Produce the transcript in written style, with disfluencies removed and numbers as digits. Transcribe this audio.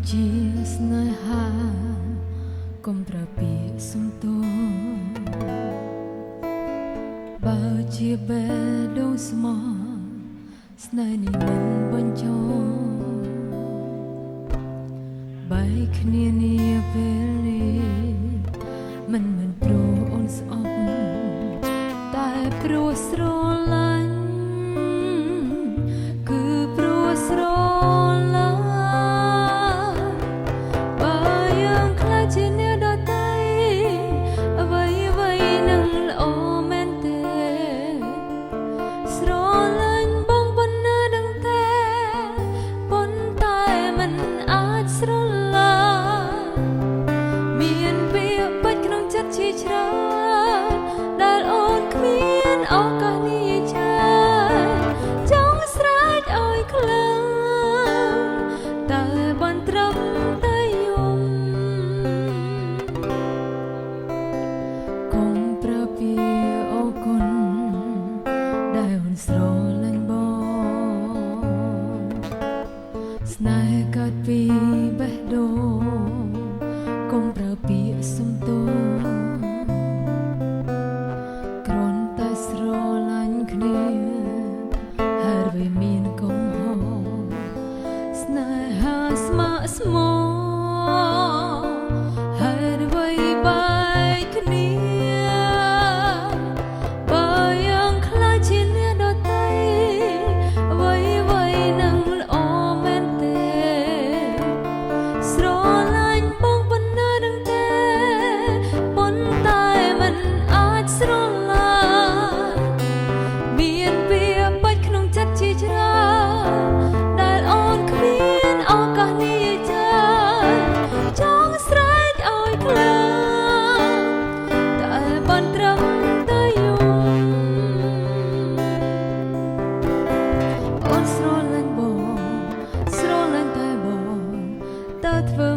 ជាស្នេហាកុំប្រើពាក្យសំទោបើជាបេះដូងស្មោះស្នេហ៍នេះមិនបញ្ចប់បែកគ្នានេះពេលនេះមិនព្រោះអូនស្អប់តែព្រោះស្រឡាញ់គឺព្រោះស្រឡាញ់បើយើងខ្លាចជាអ្នកដទៃអ្វីនឹងល្អមែនទេស្រឡាញ់បងប៉ុណ្ណាដឹងទេប៉ុន្តែមិនអាចស្រឡាញ់មានវាបាច់ក្នុងចិត្តជាច្រើនដែលអូនគ្មានឱកាសនេះចាចង់ស្រែកឲ្យខ្លាំងតែបានត្រឹមតែយំកុំប្រើពាក្យអរគុណដែលអូនស្រឡាញ់បងស្នេហ៍កើតពីបេះដូងកុំប្រើពាក្យសំទោគ្រាន់តែស្រឡាញ់គ្នាហើយវាមានកុំហោស្នេហាស្ម័គ្រស្មោះហើយវាបែកគ្នាបើយើងខ្លាចជាអ្នកដទៃអ្វីនឹងល្អមែនទេស្រឡាញ់បងប៉ុណ្ណាដឹងទេប៉ុន្តែមិនអាចស្រឡាញ់មានវាបាច់ក្នុងចិត្តជាច្រើនដែលអូនគ្មានឱកាសនេះចាចង់ស្រែកឲ្យខ្លាំងតែបានត្រឹមតែយំអូនស្រឡាញ់បងស្រឡាញ់តែបងតើធ្វើ